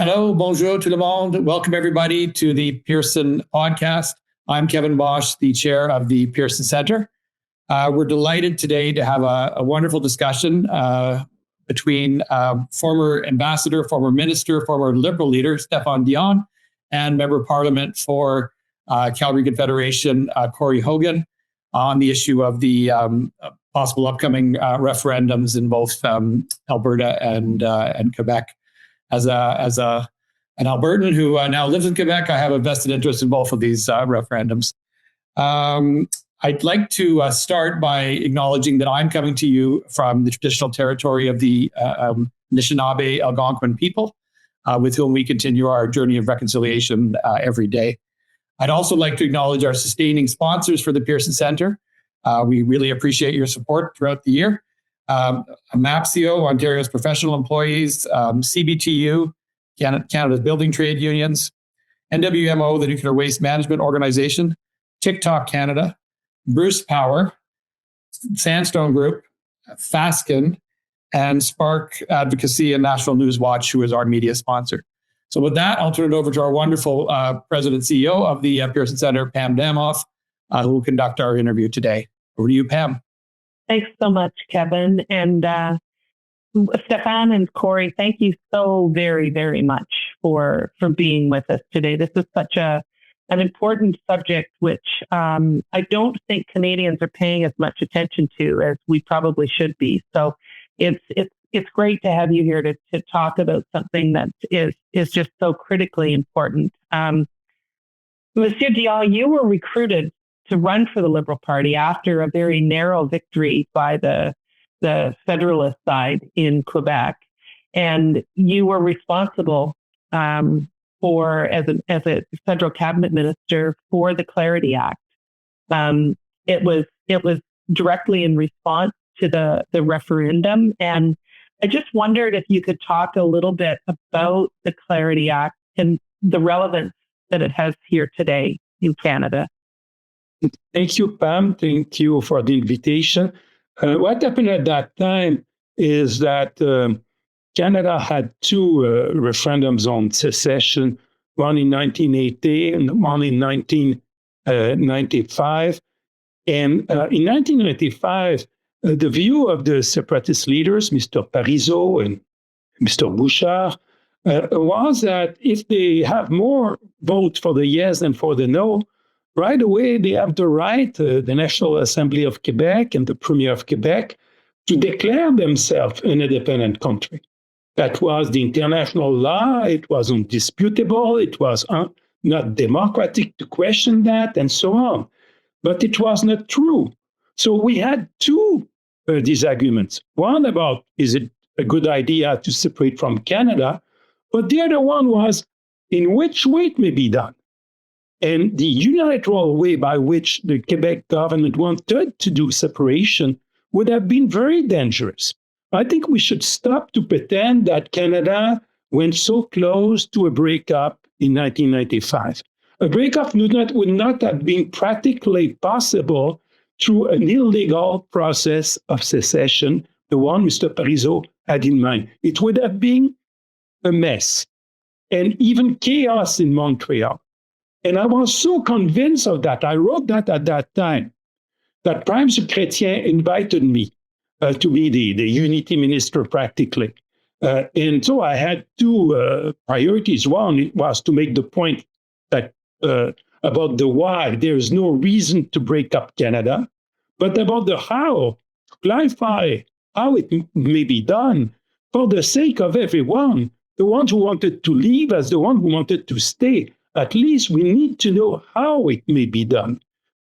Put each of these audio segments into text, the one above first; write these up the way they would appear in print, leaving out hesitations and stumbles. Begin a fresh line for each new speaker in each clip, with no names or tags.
Hello, bonjour tout le monde. Welcome everybody to the Pearson podcast. I'm Kevin Bosch, the chair of the Pearson Centre. We're delighted today to have a wonderful discussion between former ambassador, former minister, former Liberal leader, Stéphane Dion, and member of parliament for Calgary Confederation, Corey Hogan, on the issue of the possible upcoming referendums in both Alberta and Quebec. As an Albertan who now lives in Quebec, I have a vested interest in both of these referendums. I'd like to start by acknowledging that I'm coming to you from the traditional territory of the Anishinaabe Algonquin people, with whom we continue our journey of reconciliation every day. I'd also like to acknowledge our sustaining sponsors for the Pearson Centre. We really appreciate your support throughout the year. MAPCO, Ontario's professional employees, CBTU, Canada's building trade unions, NWMO, the Nuclear Waste Management Organization, TikTok Canada, Bruce Power, Sandstone Group, Fasken, and Spark Advocacy and National News Watch, who is our media sponsor. So with that, I'll turn it over to our wonderful President CEO of the Pearson Centre, Pam Damoff, who will conduct our interview today. Over to you, Pam.
Thanks so much, Kevin. And Stéphane and Corey, thank you so very, very much for being with us today. This is such an important subject, which I don't think Canadians are paying as much attention to as we probably should be. So it's great to have you here to talk about something that is just so critically important. Monsieur Dion, you were recruited to run for the Liberal Party after a very narrow victory by the Federalist side in Quebec, and you were responsible for as a federal cabinet minister for the Clarity Act. It was directly in response to the referendum, and I just wondered if you could talk a little bit about the Clarity Act and the relevance that it has here today in Canada.
Thank you, Pam. Thank you for the invitation. What happened at that time is that Canada had two referendums on secession, one in 1980 and one in 1995. And in 1995, the view of the separatist leaders, Mr. Parizeau and Mr. Bouchard, was that if they have more votes for the yes than for the no, right away, they have the right, the National Assembly of Quebec and the Premier of Quebec, to declare themselves an independent country. That was the international law. It was undisputable. It was not democratic to question that, and so on. But it was not true. So we had two disagreements. One about, is it a good idea to separate from Canada? But the other one was, in which way it may be done. And the unilateral way by which the Quebec government wanted to do separation would have been very dangerous. I think we should stop to pretend that Canada went so close to a breakup in 1995. A breakup would not have been practically possible through an illegal process of secession, the one Mr. Parizeau had in mind. It would have been a mess and even chaos in Montreal. And I was so convinced of that, I wrote that at that time, that Prime Minister Chrétien invited me to be the unity minister practically. And so I had two priorities. One was to make the point that about the why there is no reason to break up Canada, but about the how, clarify how it may be done for the sake of everyone, the ones who wanted to leave as the one who wanted to stay. At least we need to know how it may be done,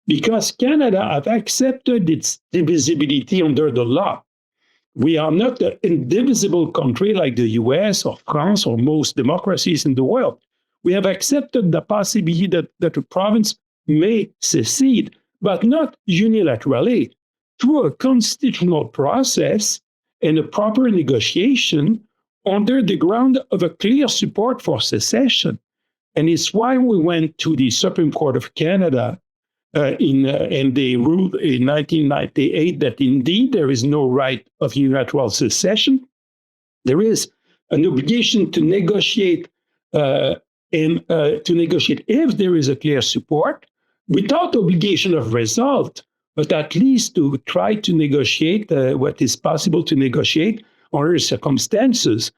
because Canada have accepted its divisibility under the law. We are not an indivisible country like the US or France or most democracies in the world. We have accepted the possibility that a province may secede, but not unilaterally, through a constitutional process and a proper negotiation under the ground of a clear support for secession. And it's why we went to the Supreme Court of Canada and they ruled in 1998 that indeed there is no right of unilateral secession. There is an obligation to negotiate and to negotiate if there is a clear support without obligation of result, but at least to try to negotiate what is possible to negotiate under circumstances.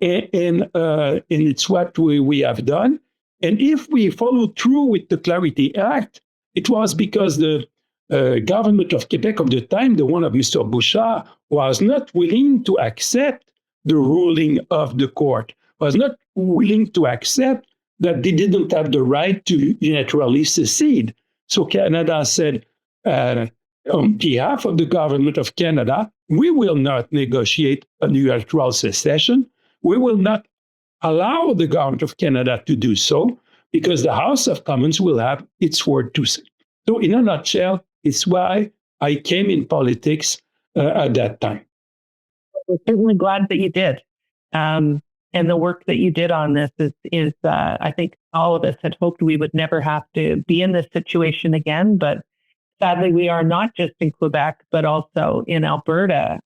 And it's what we have done. And if we follow through with the Clarity Act, it was because the government of Quebec of the time, the one of Mr. Bouchard, was not willing to accept the ruling of the court, was not willing to accept that they didn't have the right to unilaterally secede. So Canada said, on behalf of the government of Canada, we will not negotiate a unilateral secession. We will not allow the government of Canada to do so because the House of Commons will have its word to say. So in a nutshell, it's why I came in politics at that time.
We're certainly glad that you did. And the work that you did on this is I think all of us had hoped we would never have to be in this situation again. But sadly, we are not just in Quebec, but also in Alberta.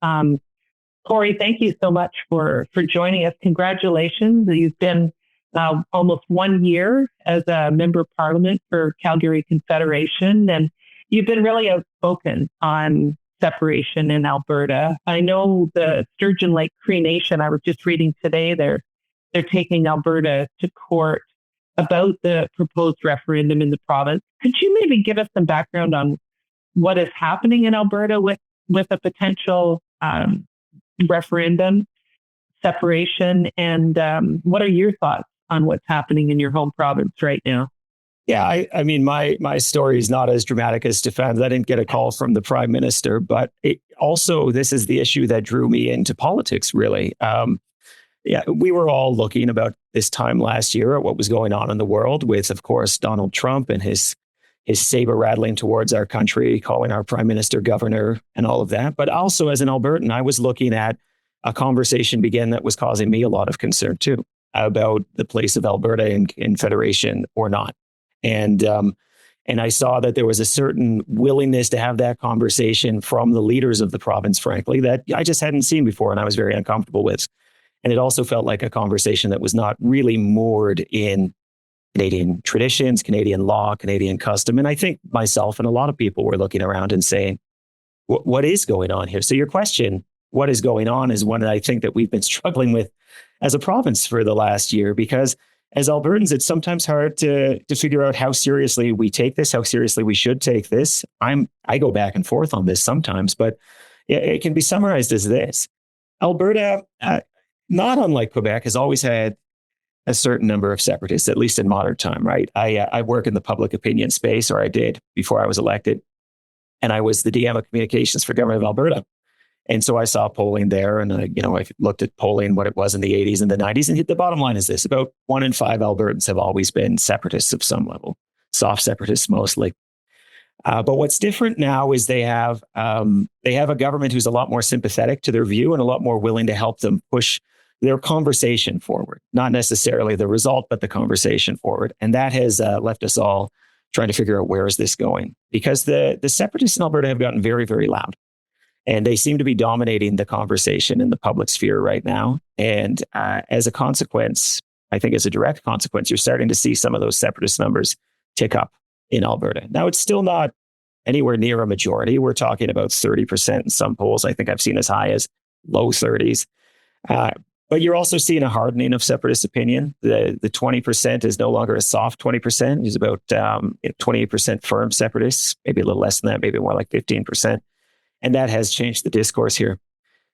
Corey, thank you so much for joining us. Congratulations. You've been almost 1 year as a member of parliament for Calgary Confederation, and you've been really outspoken on separation in Alberta. I know the Sturgeon Lake Cree Nation, I was just reading today, they're taking Alberta to court about the proposed referendum in the province. Could you maybe give us some background on what is happening in Alberta with a potential referendum, separation, and what are your thoughts on what's happening in your home province right now?
Yeah, I mean, my story is not as dramatic as Stéphane's. I didn't get a call from the prime minister, but this is the issue that drew me into politics, really. Yeah, we were all looking about this time last year at what was going on in the world with, of course, Donald Trump and his saber rattling towards our country, calling our prime minister governor and all of that. But also as an Albertan, I was looking at a conversation begin that was causing me a lot of concern too about the place of Alberta in federation or not. And I saw that there was a certain willingness to have that conversation from the leaders of the province, frankly, that I just hadn't seen before and I was very uncomfortable with. And it also felt like a conversation that was not really moored in Canadian traditions, Canadian law, Canadian custom. And I think myself and a lot of people were looking around and saying, what is going on here? So your question, what is going on, is one that I think that we've been struggling with as a province for the last year, because as Albertans, it's sometimes hard to figure out how seriously we take this, how seriously we should take this. I go back and forth on this sometimes, but it can be summarized as this. Alberta, not unlike Quebec, has always had a certain number of separatists, at least in modern time, right? I work in the public opinion space, or I did before I was elected, and I was the DM of communications for Government of Alberta. And so I saw polling there, and I looked at polling, what it was in the 80s and the 90s. And the bottom line is this: about 1 in 5 Albertans have always been separatists of some level, soft separatists mostly. But what's different now is they have a government who's a lot more sympathetic to their view and a lot more willing to help them push their conversation forward, not necessarily the result, but the conversation forward. And that has left us all trying to figure out, where is this going? Because the separatists in Alberta have gotten very, very loud. And they seem to be dominating the conversation in the public sphere right now. And as a consequence, I think as a direct consequence, you're starting to see some of those separatist numbers tick up in Alberta. Now, it's still not anywhere near a majority. We're talking about 30% in some polls. I think I've seen as high as low 30s. But you're also seeing a hardening of separatist opinion. The 20% is no longer a soft 20%. It's about 28% firm separatists, maybe a little less than that, maybe more like 15%. And that has changed the discourse here.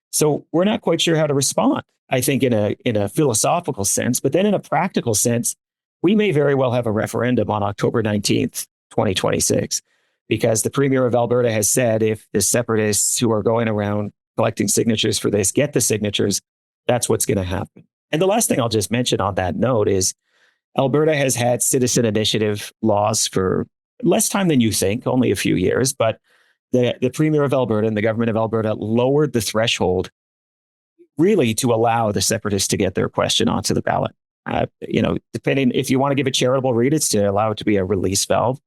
So we're not quite sure how to respond, I think, in a philosophical sense. But then in a practical sense, we may very well have a referendum on October 19th, 2026, because the Premier of Alberta has said if the separatists who are going around collecting signatures for this get the signatures, that's what's going to happen. And the last thing I'll just mention on that note is Alberta has had citizen initiative laws for less time than you think, only a few years, but the Premier of Alberta and the government of Alberta lowered the threshold really to allow the separatists to get their question onto the ballot. Depending, if you want to give a charitable read, it's to allow it to be a release valve.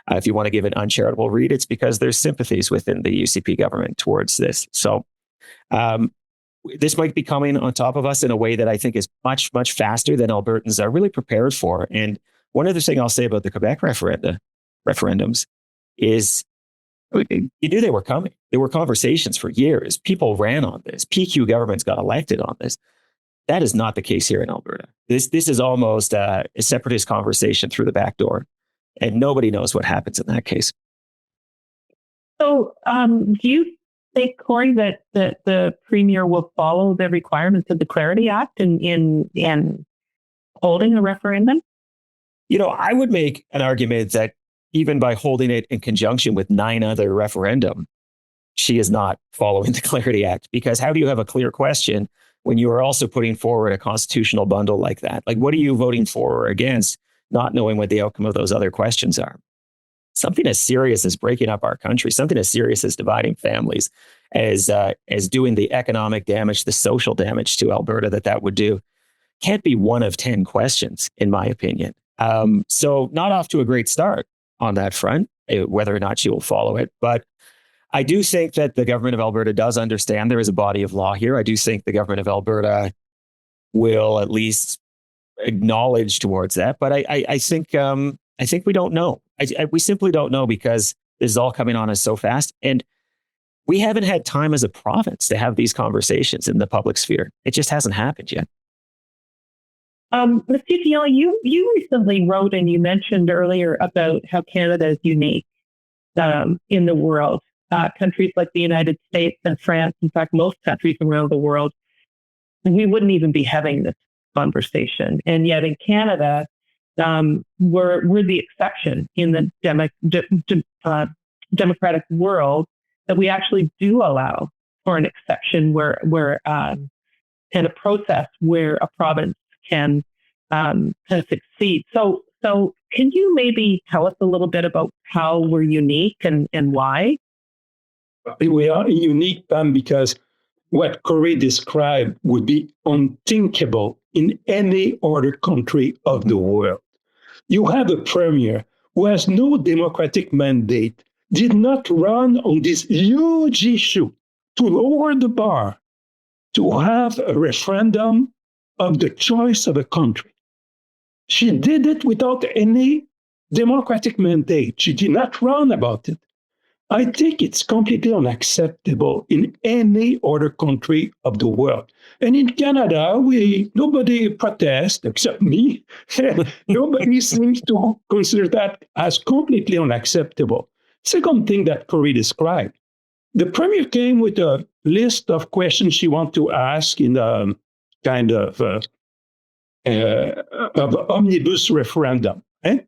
If you want to give an uncharitable read, it's because there's sympathies within the UCP government towards this. So this might be coming on top of us in a way that I think is much, much faster than Albertans are really prepared for. And one other thing I'll say about the Quebec referendums is you knew they were coming. There were conversations for years. People ran on this. PQ governments got elected on this. That is not the case here in Alberta. This is almost a separatist conversation through the back door, and nobody knows what happens in that case.
So, do you think, Corey, that the Premier will follow the requirements of the Clarity Act in holding a referendum?
I would make an argument that even by holding it in conjunction with 9 other referendum, she is not following the Clarity Act, because how do you have a clear question when you are also putting forward a constitutional bundle like that? Like, what are you voting for or against, not knowing what the outcome of those other questions are? Something as serious as breaking up our country, something as serious as dividing families, as doing the economic damage, the social damage to Alberta that would do, can't be one of 10 questions, in my opinion. So not off to a great start on that front, whether or not she will follow it. But I do think that the government of Alberta does understand there is a body of law here. I do think the government of Alberta will at least acknowledge towards that. But I think we don't know. We simply don't know, because this is all coming on us so fast. And we haven't had time as a province to have these conversations in the public sphere. It just hasn't happened yet.
Mr. Dion, you recently wrote, and you mentioned earlier, about how Canada is unique in the world. Countries like the United States and France, in fact, most countries around the world, we wouldn't even be having this conversation. And yet in Canada, we're the exception in the democratic world, that we actually do allow for an exception where and a process where a province can kind of succeed. So can you maybe tell us a little bit about how we're unique and why?
We are unique, Pam, because what Corey described would be unthinkable in any other country of the world. You have a premier who has no democratic mandate, did not run on this huge issue to lower the bar, to have a referendum of the choice of a country. She did it without any democratic mandate. She did not run about it. I think it's completely unacceptable in any other country of the world. And in Canada, nobody protests except me. Nobody seems to consider that as completely unacceptable. Second thing that Corey described, the premier came with a list of questions she wanted to ask in a kind of omnibus referendum. And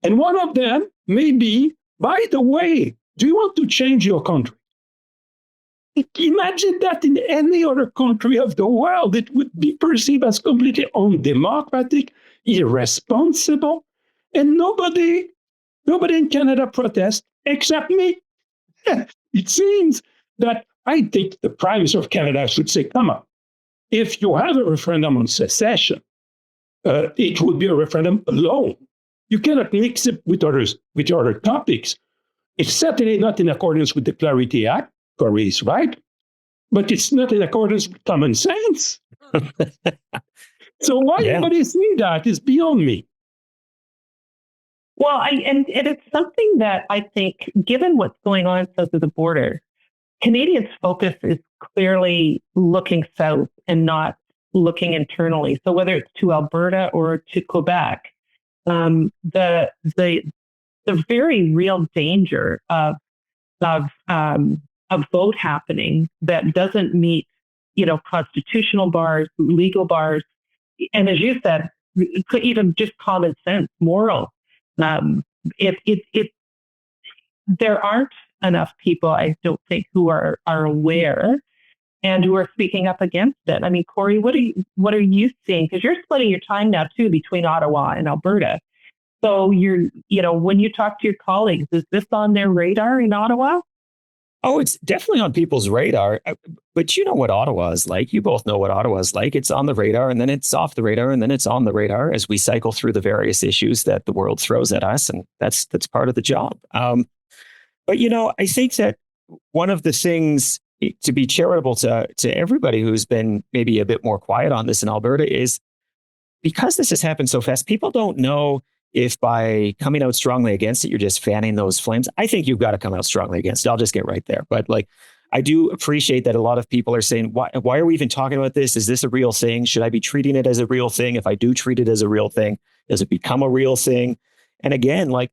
one of them may be, by the way, do you want to change your country? Imagine that in any other country of the world, it would be perceived as completely undemocratic, irresponsible, and nobody in Canada protests except me. It seems that I think the Prime Minister of Canada should say, come on, if you have a referendum on secession, it would be a referendum alone. You cannot mix it with other topics. It's certainly not in accordance with the Clarity Act. Corey is right, but it's not in accordance with common sense. So why anybody saying that is beyond me.
Well, and it's something that I think, given what's going on south of the border, Canadians' focus is clearly looking south and not looking internally. So whether it's to Alberta or to Quebec, the very real danger of a vote happening that doesn't meet, constitutional bars, legal bars, and as you said, even just common sense, moral. There aren't enough people, I don't think, who are aware and who are speaking up against it. I mean, Corey, what are you seeing? Because you're splitting your time now too between Ottawa and Alberta. So when you talk to your colleagues, is this on their radar in Ottawa?
Oh, it's definitely on people's radar. But you know what Ottawa is like. You both know what Ottawa is like. It's on the radar, and then it's off the radar, and then it's on the radar as we cycle through the various issues that the world throws at us. And that's part of the job. But, I think that one of the things to be charitable to everybody who's been maybe a bit more quiet on this in Alberta is because this has happened so fast, people don't know if by coming out strongly against it, you're just fanning those flames. I think you've got to come out strongly against it. I'll just get right there. But like, I do appreciate that a lot of people are saying, why are we even talking about this? Is this a real thing? Should I be treating it as a real thing? If I do treat it as a real thing, does it become a real thing? And again, like,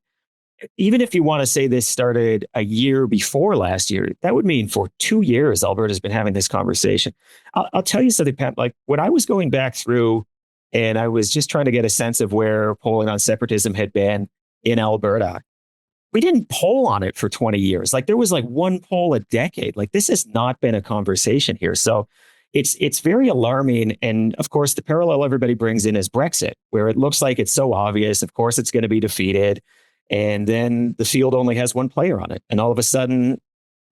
even if you want to say this started a year before last year, that would mean for 2 years, Alberta's been having this conversation. I'll tell you something, Pat, like when I was going back through and I was just trying to get a sense of where polling on separatism had been in Alberta, we didn't poll on it for 20 years. Like there was like one poll a decade. Like this has not been a conversation here. So it's very alarming. And of course, the parallel everybody brings in is Brexit, where it looks like it's so obvious. Of course, it's going to be defeated. And then the field only has one player on it. And all of a sudden,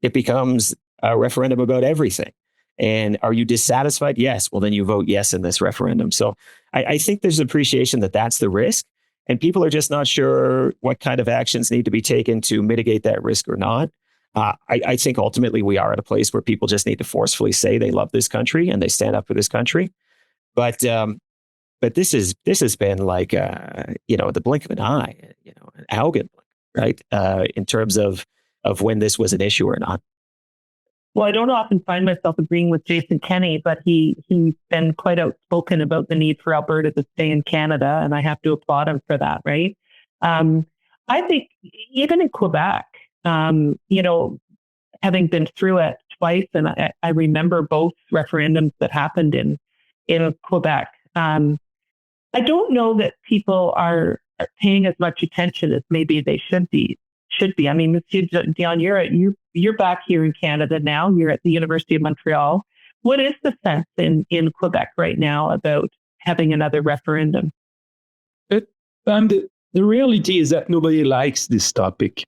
it becomes a referendum about everything. And are you dissatisfied? Yes. Well, then you vote yes in this referendum. So I think there's appreciation that that's the risk. And people are just not sure what kind of actions need to be taken to mitigate that risk or not. I think ultimately we are at a place where people just need to forcefully say they love this country and they stand up for this country. But this has been like the blink of an eye, an Augen, right? In terms of when this was an issue or not.
Well, I don't often find myself agreeing with Jason Kenney, but he's been quite outspoken about the need for Alberta to stay in Canada, and I have to applaud him for that, right? I think even in Quebec, having been through it twice, and I remember both referendums that happened in Quebec. I don't know that people are paying as much attention as maybe they should be. I mean, Monsieur Dion, you're back here in Canada now. You're at the University of Montreal. What is the sense in Quebec right now about having another referendum?
The reality is that nobody likes this topic.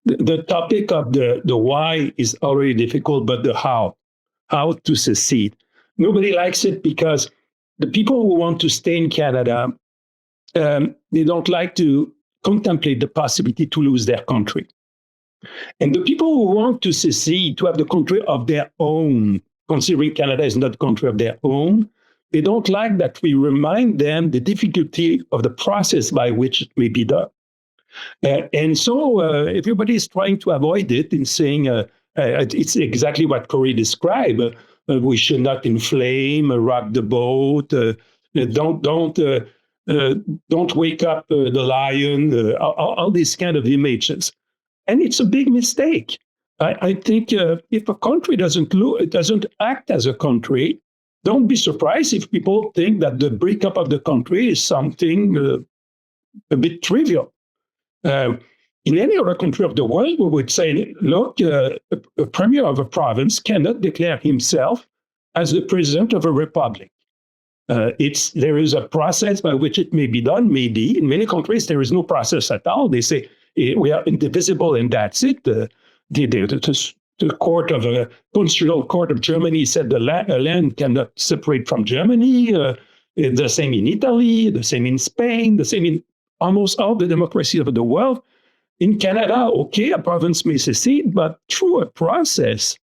The topic of the why is already difficult, but the how to secede. Nobody likes it because the people who want to stay in Canada, they don't like to contemplate the possibility to lose their country. And the people who want to secede, to have the country of their own, considering Canada is not a country of their own, they don't like that we remind them the difficulty of the process by which it may be done. And so everybody is trying to avoid it in saying it's exactly what Corey described. We should not inflame, rock the boat, don't wake up the lion, all these kind of images. And it's a big mistake. I think if a country doesn't act as a country, don't be surprised if people think that the breakup of the country is something a bit trivial. In any other country of the world, we would say, look, a premier of a province cannot declare himself as the president of a republic. There is a process by which it may be done, maybe. In many countries, there is no process at all. They say, we are indivisible and that's it. The constitutional court of Germany said the land cannot separate from Germany. The same in Italy, the same in Spain, the same in almost all the democracies of the world. In Canada, okay, a province may secede, but through a process,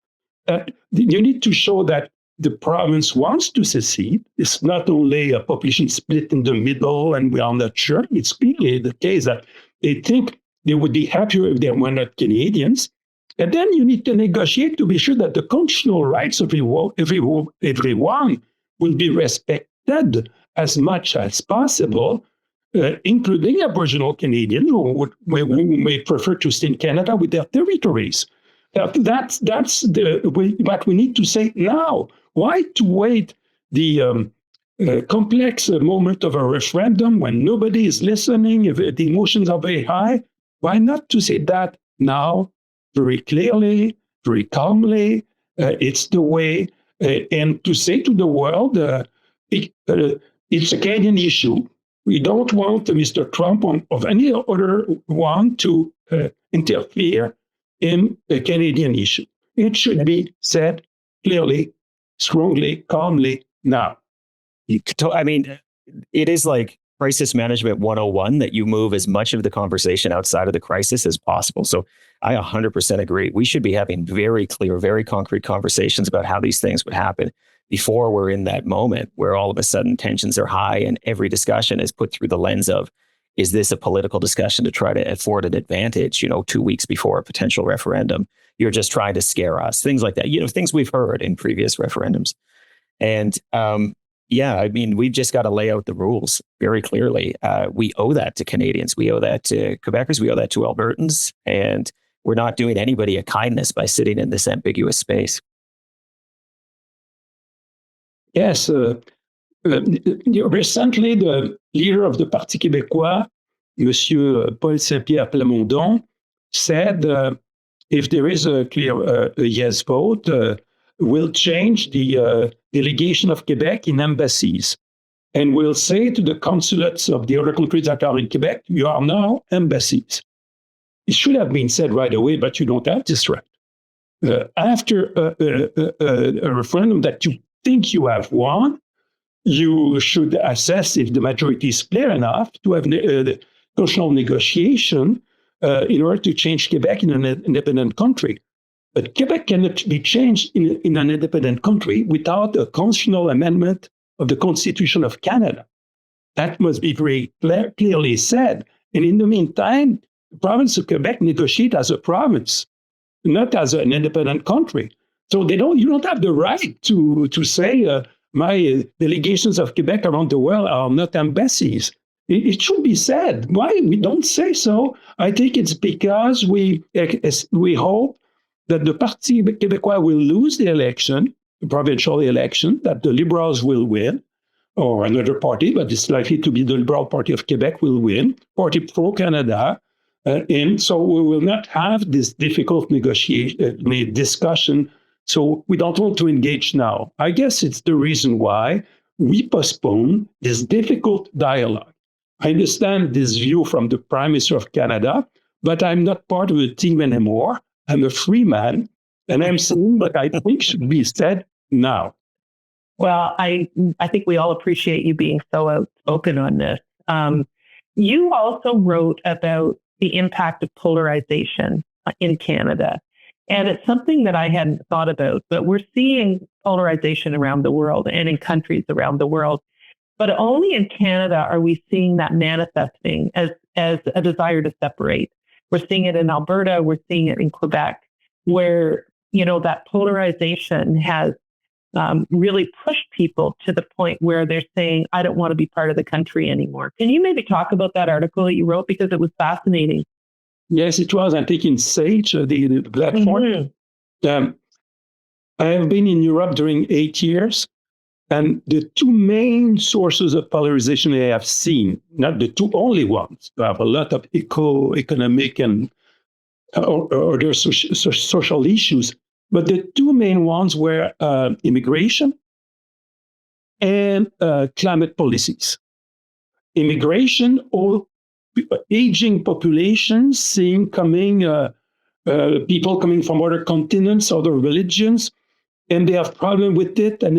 you need to show that the province wants to secede. It's not only a population split in the middle and we are not sure. It's clearly the case that they think they would be happier if they were not Canadians. And then you need to negotiate to be sure that the constitutional rights of everyone will be respected as much as possible, including Aboriginal Canadians who may prefer to stay in Canada with their territories. That's what we need to say now. Why to wait the complex moment of a referendum when nobody is listening, if the emotions are very high? Why not to say that now, very clearly, very calmly? It's the way, and to say to the world, it's a Canadian issue. We don't want Mr. Trump or any other one to interfere in a Canadian issue. It should be said clearly, strongly, calmly now.
I mean, it is like crisis management 101 that you move as much of the conversation outside of the crisis as possible. So I 100% agree. We should be having very clear, very concrete conversations about how these things would happen before we're in that moment where all of a sudden tensions are high and every discussion is put through the lens of, is this a political discussion to try to afford an advantage, 2 weeks before a potential referendum? You're just trying to scare us, things like that, things we've heard in previous referendums. And we've just got to lay out the rules very clearly. We owe that to Canadians. We owe that to Quebecers. We owe that to Albertans. And we're not doing anybody a kindness by sitting in this ambiguous space.
Yes. Recently, the leader of the Parti québécois, Monsieur Paul Saint-Pierre Plamondon, said if there is a clear yes vote, we'll change the delegation of Quebec in embassies. And we'll say to the consulates of the other countries that are in Quebec, you are now embassies. It should have been said right away, but you don't have this right. After a referendum that you think you have won, you should assess if the majority is clear enough to have the constitutional negotiation in order to change Quebec in an independent country. But Quebec cannot be changed in an independent country without a constitutional amendment of the Constitution of Canada. That must be very clearly said. And in the meantime, the province of Quebec negotiate as a province, not as an independent country. So you don't have the right to say my delegations of Quebec around the world are not embassies. It should be said. Why we don't say so? I think it's because we hope that the Parti québécois will lose the election, the provincial election, that the Liberals will win, or another party, but it's likely to be the Liberal Party of Quebec will win, Parti pro-Canada. And so we will not have this difficult discussion. So we don't want to engage now. I guess it's the reason why we postpone this difficult dialogue. I understand this view from the Prime Minister of Canada, but I'm not part of the team anymore. I'm a free man, and I'm saying what I think should be said now.
Well, I think we all appreciate you being so outspoken on this. You also wrote about the impact of polarization in Canada. And it's something that I hadn't thought about, but we're seeing polarization around the world and in countries around the world. But only in Canada are we seeing that manifesting as a desire to separate. We're seeing it in Alberta, we're seeing it in Quebec, where, that polarization has really pushed people to the point where they're saying, I don't want to be part of the country anymore. Can you maybe talk about that article that you wrote? Because it was fascinating.
Yes, it was. I think in Sage, the platform. Mm-hmm. I have been in Europe during 8 years, and the two main sources of polarization I have seen, not the two only ones, I have a lot of economic and other social issues, but the two main ones were immigration and climate policies. Immigration, or aging populations, seeing people coming from other continents, other religions, and they have problem with it. And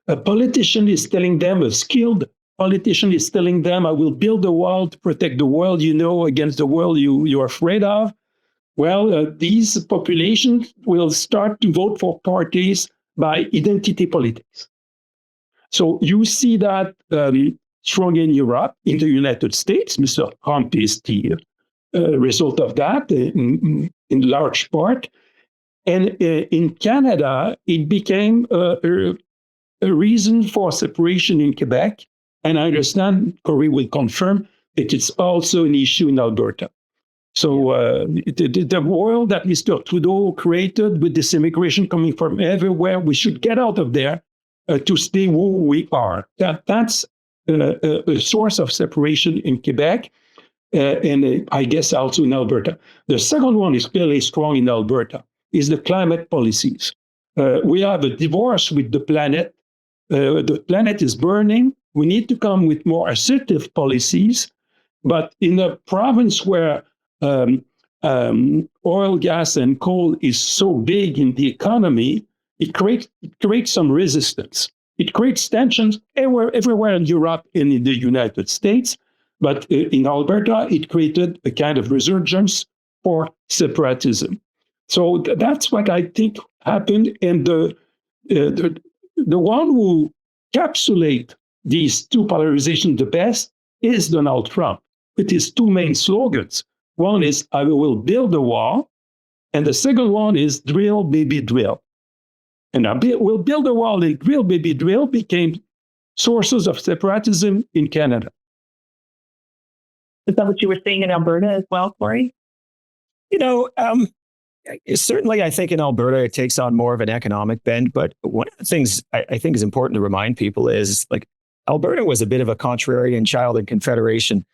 a politician is telling them, a skilled politician is telling them, I will build a wall to protect the world, against the world you're afraid of. Well, these populations will start to vote for parties by identity politics. So you see that strong in Europe, in the United States. Mr. Trump is the result of that in large part. And in Canada, it became a reason for separation in Quebec. And I understand, Corey will confirm, that it's also an issue in Alberta. So the world that Mr. Trudeau created with this immigration coming from everywhere, we should get out of there to stay who we are. That's a source of separation in Quebec, and I guess also in Alberta. The second one is clearly strong in Alberta, is the climate policies. We have a divorce with the planet. The planet is burning. We need to come with more assertive policies. But in a province where oil, gas, and coal is so big in the economy, it creates some resistance. It creates tensions everywhere in Europe and in the United States. But in Alberta, it created a kind of resurgence for separatism. So that's what I think happened. And the one who encapsulates these two polarizations the best is Donald Trump, with his two main slogans. One is, I will build a wall. And the second one is drill, baby, drill. And we'll build a wall, and drill, baby, drill became sources of separatism in Canada.
Is that what you were seeing in Alberta as well, Corey?
Certainly, I think in Alberta, it takes on more of an economic bend. But one of the things I think is important to remind people is like Alberta was a bit of a contrarian child in Confederation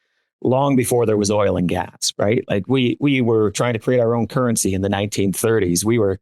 long before there was oil and gas, right? Like we were trying to create our own currency in the 1930s. We were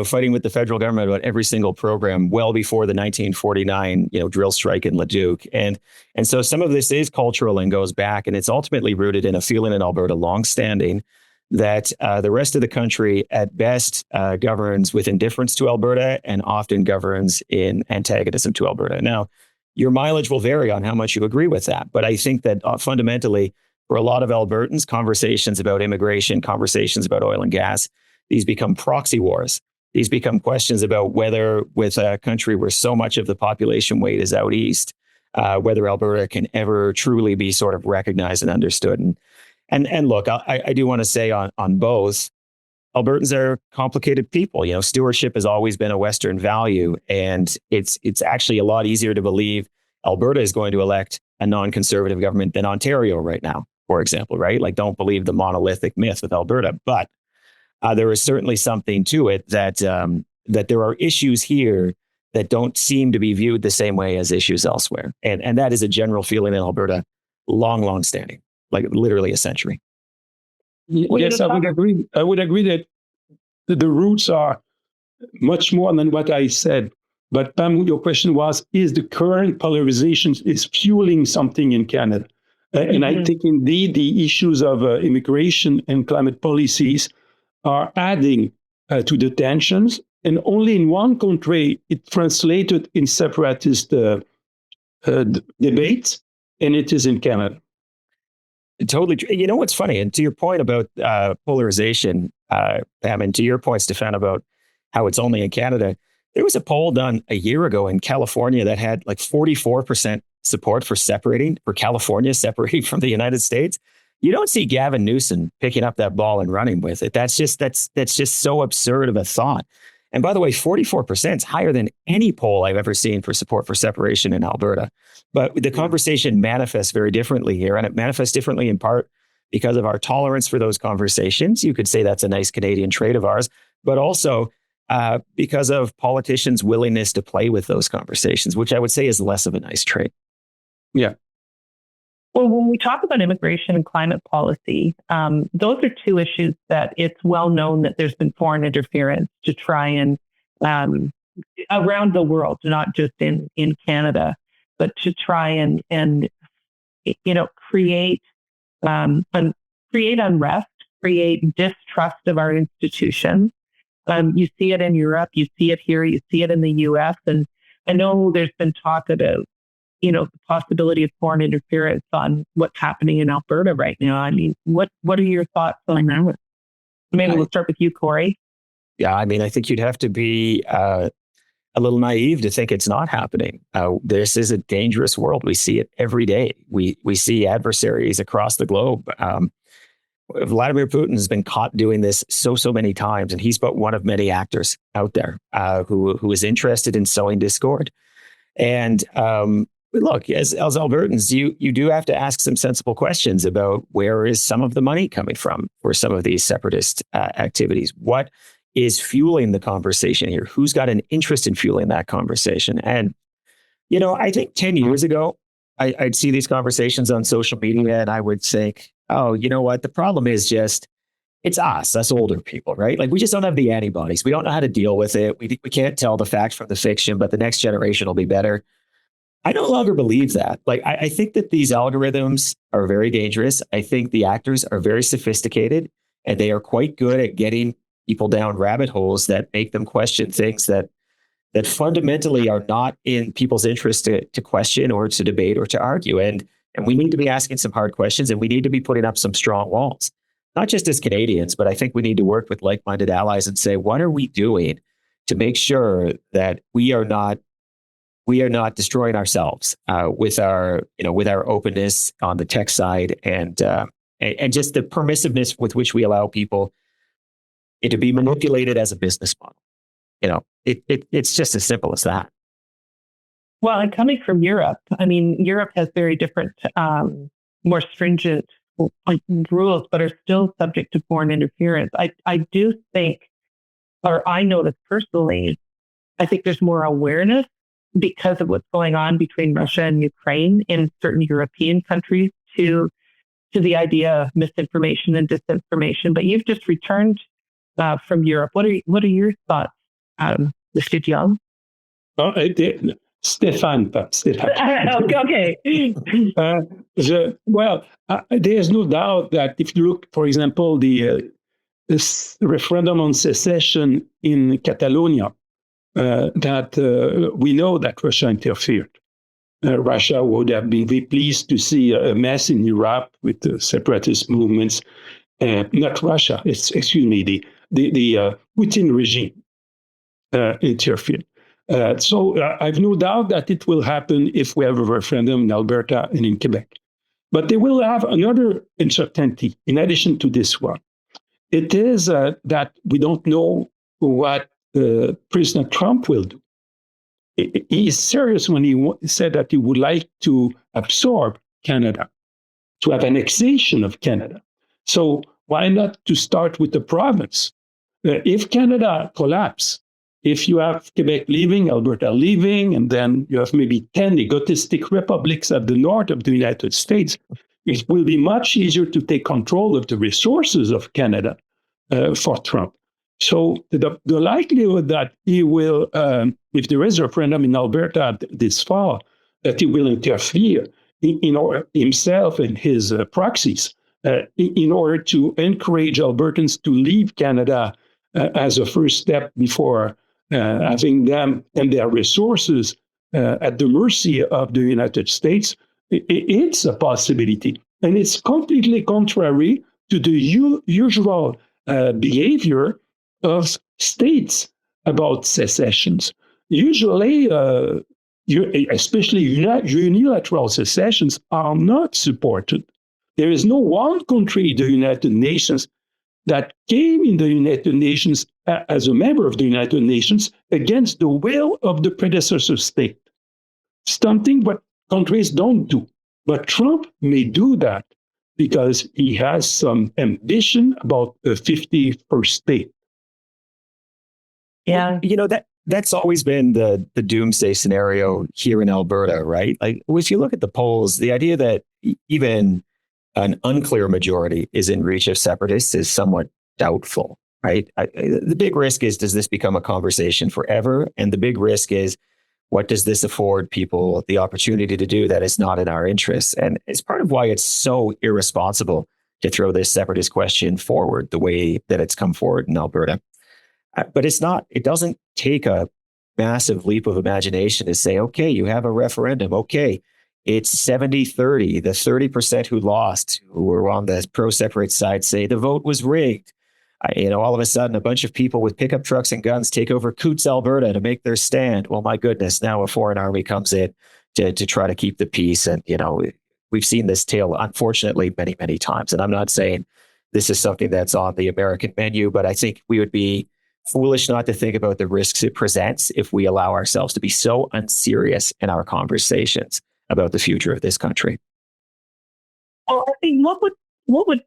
fighting with the federal government about every single program well before the 1949 drill strike in Leduc, and so some of this is cultural and goes back, and it's ultimately rooted in a feeling in Alberta, longstanding, that the rest of the country at best governs with indifference to Alberta and often governs in antagonism to Alberta. Now, your mileage will vary on how much you agree with that, but I think that fundamentally, for a lot of Albertans, conversations about immigration, conversations about oil and gas, these become proxy wars. These become questions about whether, with a country where so much of the population weight is out east, whether Alberta can ever truly be sort of recognized and understood. And look, I do want to say on both, Albertans are complicated people. Stewardship has always been a Western value, and it's actually a lot easier to believe Alberta is going to elect a non-conservative government than Ontario right now, for example, right? Like, don't believe the monolithic myth with Alberta, but there is certainly something to it that there are issues here that don't seem to be viewed the same way as issues elsewhere. And that is a general feeling in Alberta, long standing, like literally a century.
Yes, I would agree. I would agree that the roots are much more than what I said. But Pam, your question was, is the current polarization is fueling something in Canada? And I think indeed the issues of immigration and climate policies are adding to the tensions. And only in one country it translated in separatist debates, and it is in Canada.
Totally. What's funny, and to your point about polarization, Pam, and to your point, Stéphane, about how it's only in Canada, there was a poll done a year ago in California that had like 44% support for California separating from the United States. You don't see Gavin Newsom picking up that ball and running with it. That's just so absurd of a thought. And by the way, 44% is higher than any poll I've ever seen for support for separation in Alberta. But the conversation manifests very differently here, and it manifests differently in part because of our tolerance for those conversations. You could say that's a nice Canadian trait of ours, but also because of politicians' willingness to play with those conversations, which I would say is less of a nice trait.
Yeah.
Well, when we talk about immigration and climate policy, those are two issues that it's well known that there's been foreign interference to try and around the world, not just in Canada, but to try and create unrest, create distrust of our institutions. You see it in Europe, you see it here, you see it in the U.S. And I know there's been talk about the possibility of foreign interference on what's happening in Alberta right now. I mean, what are your thoughts on that? Maybe we'll start with you, Corey.
Yeah, I mean, I think you'd have to be a little naive to think it's not happening. This is a dangerous world. We see it every day. We see adversaries across the globe. Vladimir Putin has been caught doing this so many times, and he's but one of many actors out there who is interested in sowing discord. And look, as Albertans, you do have to ask some sensible questions about where is some of the money coming from for some of these separatist activities. What is fueling the conversation here? Who's got an interest in fueling that conversation? And, I think 10 years ago, I'd see these conversations on social media and I would think, oh, you know what? The problem is just, it's us older people, right? Like we just don't have the antibodies. We don't know how to deal with it. We can't tell the fact from the fiction, but the next generation will be better. I no longer believe that. Like, I think that these algorithms are very dangerous. I think the actors are very sophisticated and they are quite good at getting people down rabbit holes that make them question things that that fundamentally are not in people's interest to question or to debate or to argue. And we need to be asking some hard questions, and we need to be putting up some strong walls, not just as Canadians, but I think we need to work with like-minded allies and say, what are we doing to make sure that we are not destroying ourselves with our openness on the tech side and just the permissiveness with which we allow people to be manipulated as a business model. It's just as simple as that.
Well, and coming from Europe, I mean, Europe has very different, more stringent rules, but are still subject to foreign interference. I do think, or I notice personally, I think there's more awareness because of what's going on between Russia and Ukraine in certain European countries to the idea of misinformation and disinformation. But you've just returned from Europe. What are your thoughts, Mr. Dion?
Stéphane.
Okay.
There's no doubt that if you look, for example, this referendum on secession in Catalonia, that we know that Russia interfered. Russia would have been very pleased to see a mess in Europe with the separatist movements. Not Russia, the Putin regime interfered. So I've no doubt that it will happen if we have a referendum in Alberta and in Quebec. But they will have another uncertainty in addition to this one. It is that we don't know what President Trump will do. He is serious when he said that he would like to absorb Canada, to have annexation of Canada. So why not to start with the province? If Canada collapses, if you have Quebec leaving, Alberta leaving, and then you have maybe 10 egotistic republics at the north of the United States, it will be much easier to take control of the resources of Canada for Trump. So the likelihood that he will, if there is a referendum in Alberta this fall, that he will interfere himself and his proxies in order to encourage Albertans to leave Canada as a first step before having them and their resources at the mercy of the United States, it's a possibility. And it's completely contrary to the usual behavior of states about secessions. Usually, especially unilateral secessions, are not supported. There is no one country in the United Nations that came in the United Nations as a member of the United Nations against the will of the predecessor state. Something what countries don't do. But Trump may do that because he has some ambition about a 51st state.
Yeah.
That's always been the doomsday scenario here in Alberta, right? Like, if you look at the polls, the idea that even an unclear majority is in reach of separatists is somewhat doubtful, right? The big risk is, does this become a conversation forever? And the big risk is, what does this afford people the opportunity to do that is not in our interests? And it's part of why it's so irresponsible to throw this separatist question forward the way that it's come forward in Alberta. But it doesn't take a massive leap of imagination to say, okay, you have a referendum. Okay, it's 70-30. The 30% who lost, who were on the pro-separate side, say the vote was rigged. All of a sudden, a bunch of people with pickup trucks and guns take over Coutts, Alberta to make their stand. Well, my goodness, now a foreign army comes in to try to keep the peace. And, we've seen this tale, unfortunately, many, many times. And I'm not saying this is something that's on the American menu, but I think we would be foolish not to think about the risks it presents if we allow ourselves to be so unserious in our conversations about the future of this country.
Well, I think what would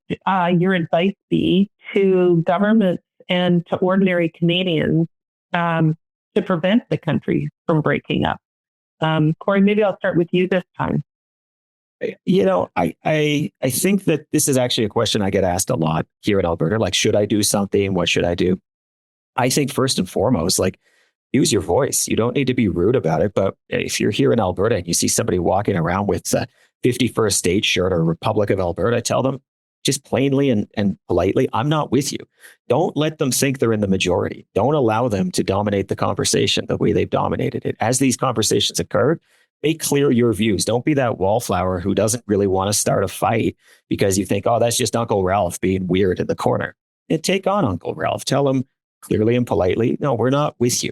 your advice be to governments and to ordinary Canadians to prevent the country from breaking up? Corey, maybe I'll start with you this time.
I think that this is actually a question I get asked a lot here in Alberta. Like, should I do something? What should I do? I think first and foremost, use your voice. You don't need to be rude about it. But if you're here in Alberta and you see somebody walking around with a 51st State shirt or Republic of Alberta, tell them just plainly and politely, I'm not with you. Don't let them think they're in the majority. Don't allow them to dominate the conversation the way they've dominated it. As these conversations occur, make clear your views. Don't be that wallflower who doesn't really want to start a fight because you think, oh, that's just Uncle Ralph being weird in the corner. And take on Uncle Ralph. Tell him clearly and politely, no, we're not with you.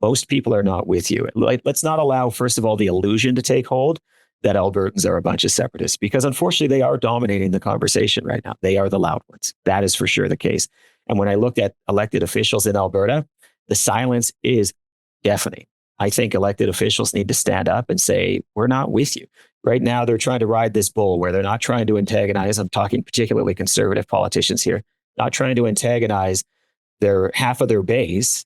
Most people are not with you. Let's not allow, first of all, the illusion to take hold that Albertans are a bunch of separatists, because unfortunately they are dominating the conversation right now. They are the loud ones. That is for sure the case. And when I look at elected officials in Alberta, the silence is deafening. I think elected officials need to stand up and say, we're not with you. Right now, they're trying to ride this bull where they're not trying to antagonize. I'm talking particularly conservative politicians here, not trying to antagonize their half of their base.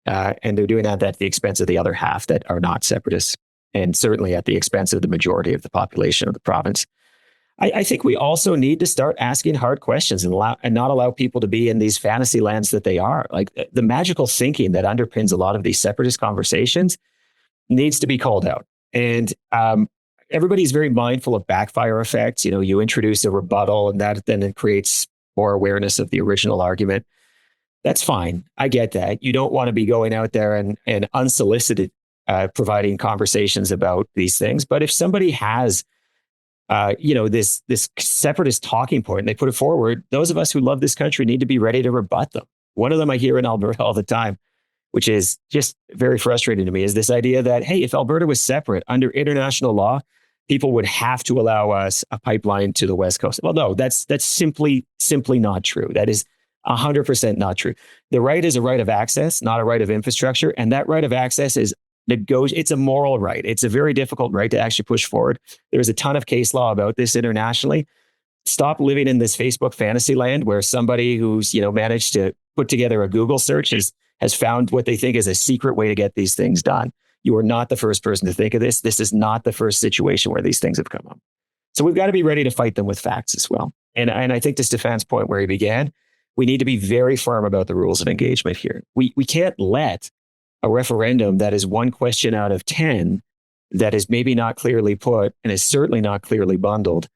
And they're doing that at the expense of the other half that are not separatists, and certainly at the expense of the majority of the population of the province. I think we also need to start asking hard questions and not allow people to be in these fantasy lands that they are. Like the magical thinking that underpins a lot of these separatist conversations needs to be called out. And everybody's very mindful of backfire effects. You introduce a rebuttal and that then it creates more awareness of the original argument. That's fine. I get that. You don't want to be going out there and unsolicited providing conversations about these things. But if somebody has, this separatist talking point and they put it forward, those of us who love this country need to be ready to rebut them. One of them I hear in Alberta all the time, which is just very frustrating to me, is this idea that, hey, if Alberta was separate under international law, people would have to allow us a pipeline to the West Coast. Well, no, that's simply not true. That is 100% not true. The right is a right of access, not a right of infrastructure. And that right of access is it's a moral right. It's a very difficult right to actually push forward. There's a ton of case law about this internationally. Stop living in this Facebook fantasy land where somebody who's, managed to put together a Google search has found what they think is a secret way to get these things done. You are not the first person to think of this. This is not the first situation where these things have come up. So we've got to be ready to fight them with facts as well. And I think to Stéphane's point where he began, we need to be very firm about the rules of engagement here. We can't let a referendum that is one question out of 10 that is maybe not clearly put and is certainly not clearly bundled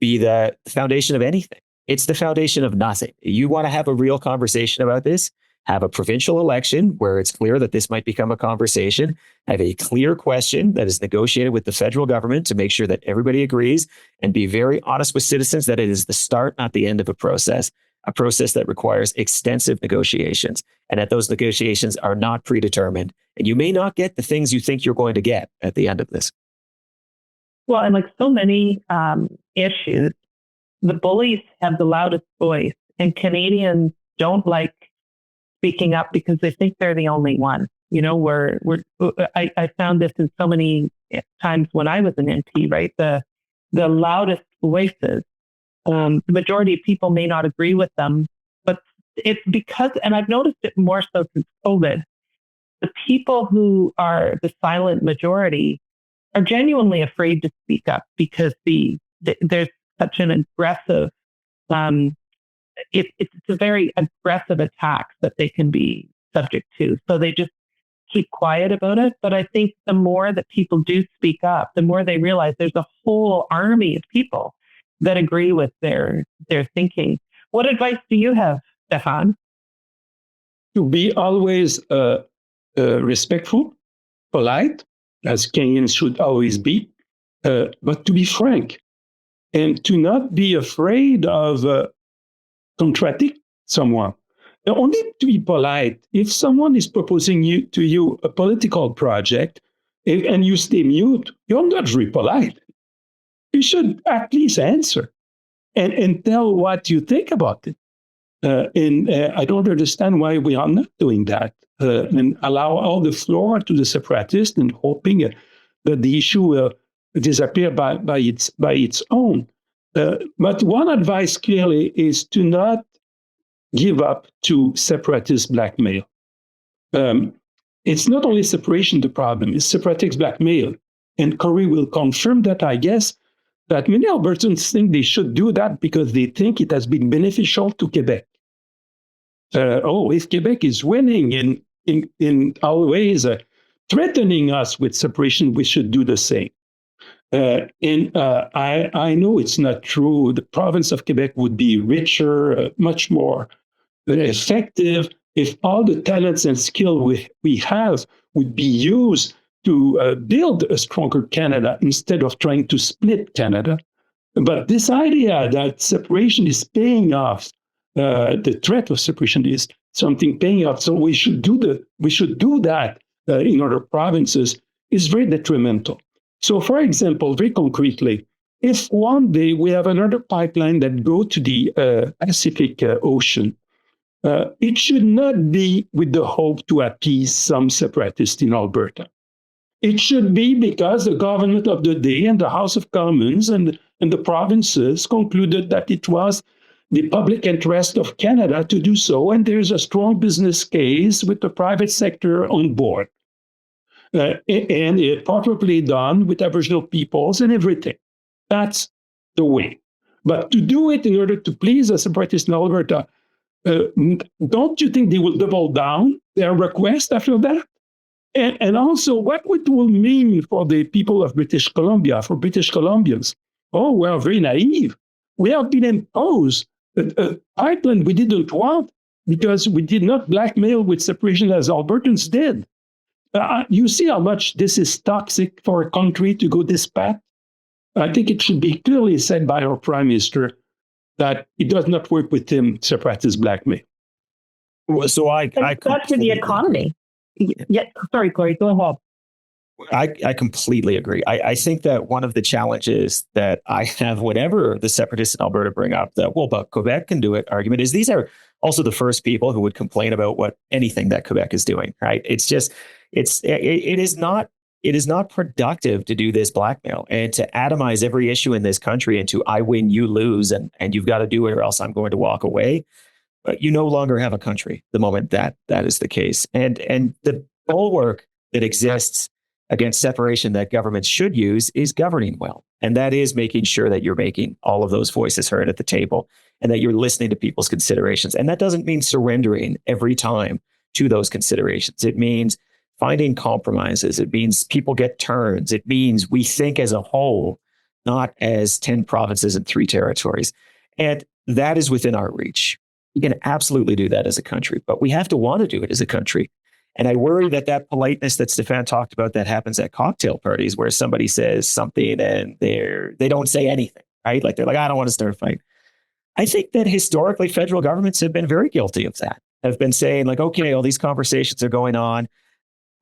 be the foundation of anything. It's the foundation of nothing. You want to have a real conversation about this, have a provincial election where it's clear that this might become a conversation, have a clear question that is negotiated with the federal government to make sure that everybody agrees, and be very honest with citizens that it is the start, not the end of a process that requires extensive negotiations, and that those negotiations are not predetermined. And you may not get the things you think you're going to get at the end of this.
Well, and like so many issues, the bullies have the loudest voice, and Canadians don't like speaking up because they think they're the only one. I found this in so many times when I was an MP, right? The loudest voices. The majority of people may not agree with them, but it's because, and I've noticed it more so since COVID, the people who are the silent majority are genuinely afraid to speak up because there's such an aggressive, it's a very aggressive attack that they can be subject to. So they just keep quiet about it. But I think the more that people do speak up, the more they realize there's a whole army of people that agree with their thinking. What advice do you have, Stéphane?
To be always respectful, polite, as Kenyans should always be, but to be frank and to not be afraid of contradict someone. Only to be polite. If someone is proposing to you a political project and you stay mute, you're not very polite. You should at least answer and tell what you think about it. And I don't understand why we are not doing that and allow all the floor to the separatists and hoping that the issue will disappear by its own. But one advice clearly is to not give up to separatist blackmail. It's not only separation the problem, it's separatist blackmail. And Corey will confirm that, I guess, that many Albertans think they should do that because they think it has been beneficial to Quebec. If Quebec is winning in our ways, threatening us with separation, we should do the same. I know it's not true. The province of Quebec would be richer, much more effective if all the talents and skill we have would be used to build a stronger Canada instead of trying to split Canada. But this idea that separation is paying off, the threat of separation is something paying off, so we should do that in other provinces, is very detrimental. So, for example, very concretely, if one day we have another pipeline that go to the Pacific Ocean, it should not be with the hope to appease some separatists in Alberta. It should be because the government of the day and the House of Commons and the provinces concluded that it was the public interest of Canada to do so, and there's a strong business case with the private sector on board. And it properly done with Aboriginal peoples and everything. That's the way. But to do it in order to please the separatists in Alberta, don't you think they will double down their request after that? And also, what it will mean for the people of British Columbia, for British Columbians? Oh, we're very naive. We have been imposed a pipeline we didn't want because we did not blackmail with separation as Albertans did. You see how much this is toxic for a country to go this path? I think it should be clearly said by our Prime Minister that it does not work with him, separatist blackmail.
So
that's for the economy. Yeah, sorry, Corey, go ahead.
I completely agree. I think that one of the challenges that I have whenever the separatists in Alberta bring up the, well, but Quebec can do it argument is these are also the first people who would complain about anything that Quebec is doing, right? It's just, it is not productive to do this blackmail and to atomize every issue in this country into I win, you lose, and you've got to do it or else I'm going to walk away. But you no longer have a country the moment that is the case. And the bulwark that exists against separation that governments should use is governing well. And that is making sure that you're making all of those voices heard at the table and that you're listening to people's considerations. And that doesn't mean surrendering every time to those considerations. It means finding compromises. It means people get turns. It means we think as a whole, not as 10 provinces and 3 territories. And that is within our reach. We can absolutely do that as a country, but we have to want to do it as a country. And I worry that politeness that Stéphane talked about that happens at cocktail parties where somebody says something and they don't say anything, right? Like they're like, I don't want to start a fight. I think that historically federal governments have been very guilty of that, have been saying like, okay, all these conversations are going on.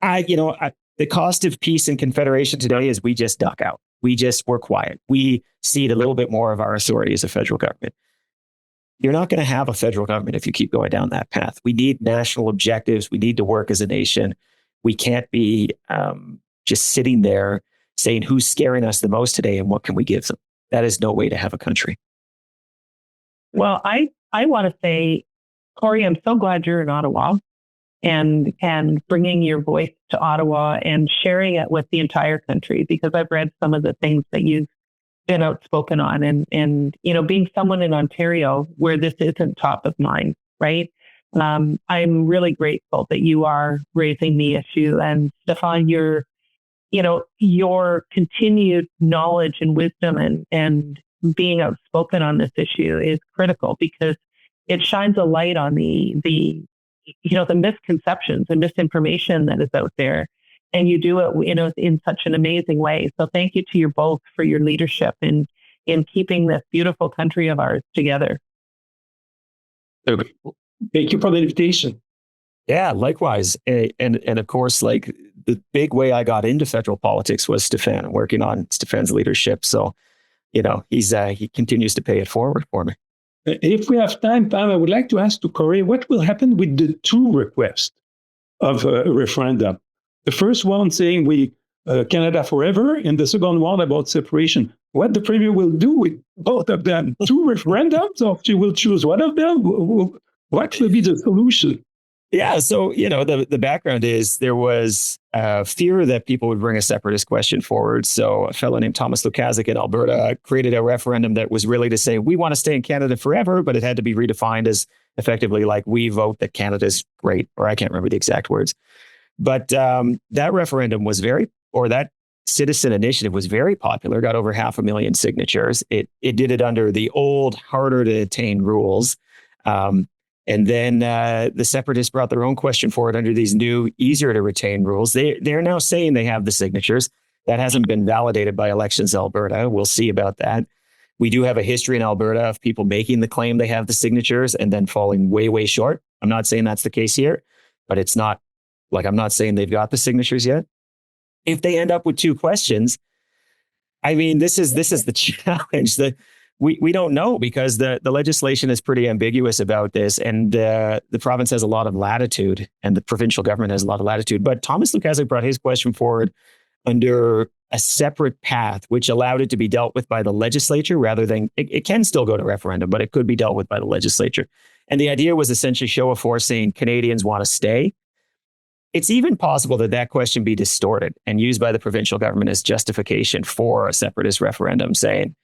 The cost of peace and confederation today is we just duck out. We're quiet. We cede a little bit more of our authority as a federal government. You're not going to have a federal government if you keep going down that path. We need national objectives. We need to work as a nation. We can't be just sitting there saying who's scaring us the most today and what can we give them. That is no way to have a country.
Well, I want to say, Corey, I'm so glad you're in Ottawa and bringing your voice to Ottawa and sharing it with the entire country, because I've read some of the things that you've been outspoken on and being someone in Ontario where this isn't top of mind, right? I'm really grateful that you are raising the issue. And Stéphane, your continued knowledge and wisdom and being outspoken on this issue is critical because it shines a light on the misconceptions and misinformation that is out there. And you do it, in such an amazing way. So thank you to you both for your leadership in keeping this beautiful country of ours together.
Thank you for the invitation.
Yeah, likewise. And of course, like the big way I got into federal politics was Stéphane, working on Stéphane's leadership. So, he continues to pay it forward for me.
If we have time, Pam, I would like to ask to Corey, what will happen with the 2 requests of a referendum? The first one saying we Canada forever, and the second one about separation. What the Premier will do with both of them? 2 referendums, or she will choose one of them? What will be the solution?
Yeah, so, the background is there was fear that people would bring a separatist question forward. So a fellow named Thomas Lukaszuk in Alberta created a referendum that was really to say, we want to stay in Canada forever, but it had to be redefined as effectively like we vote that Canada's great, or I can't remember the exact words. But that referendum was that citizen initiative was very popular, got over 500,000 signatures. It did it under the old, harder to attain rules. And then the separatists brought their own question forward under these new, easier to retain rules. They're now saying they have the signatures. That hasn't been validated by Elections Alberta. We'll see about that. We do have a history in Alberta of people making the claim they have the signatures and then falling way, way short. I'm not saying that's the case here, but it's not like I'm not saying they've got the signatures yet. If they end up with two questions, I mean, this is the challenge. We don't know because the legislation is pretty ambiguous about this, and the province has a lot of latitude, and the provincial government has a lot of latitude. But Thomas Lukaszuk brought his question forward under a separate path, which allowed it to be dealt with by the legislature rather than it can still go to referendum, but it could be dealt with by the legislature. And the idea was essentially show of force saying Canadians want to stay. It's even possible that that question be distorted and used by the provincial government as justification for a separatist referendum, saying,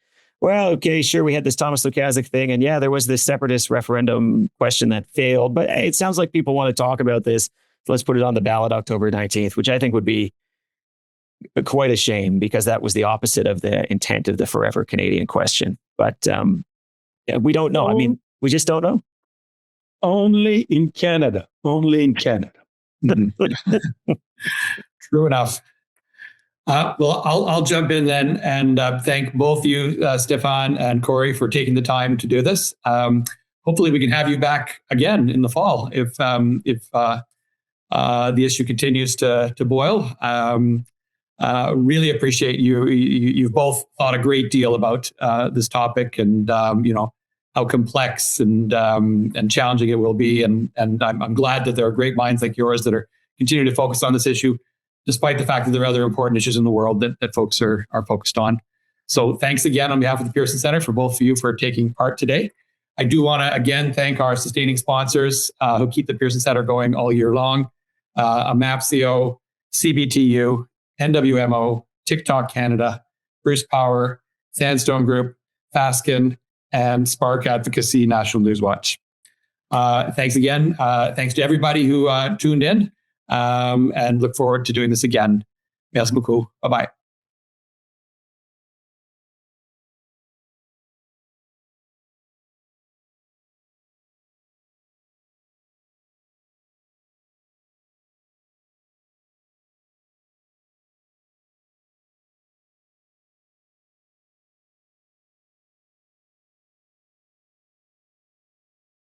well, okay, sure, we had this Thomas Lukaszuk thing, and yeah, there was this separatist referendum question that failed, but hey, it sounds like people want to talk about this. So let's put it on the ballot October 19th, which I think would be quite a shame because that was the opposite of the intent of the Forever Canadian question. But yeah, we don't know. I mean, we just don't know.
Only in Canada. Only in Canada.
True enough. Well, I'll jump in then and thank both you, Stéphane and Corey, for taking the time to do this. Hopefully, we can have you back again in the fall if the issue continues to boil. Really appreciate you. You've both thought a great deal about this topic and how complex and challenging it will be. And I'm glad that there are great minds like yours that are continuing to focus on this issue, despite the fact that there are other important issues in the world that folks are focused on. So thanks again on behalf of the Pearson Centre for both of you for taking part today. I do want to again thank our sustaining sponsors who keep the Pearson Centre going all year long. AMAPCO, CBTU, NWMO, TikTok Canada, Bruce Power, Sandstone Group, Fasken, and Spark Advocacy National News Watch. Thanks again. Thanks to everybody who tuned in and look forward to doing this again. Merci beaucoup. Bye-bye.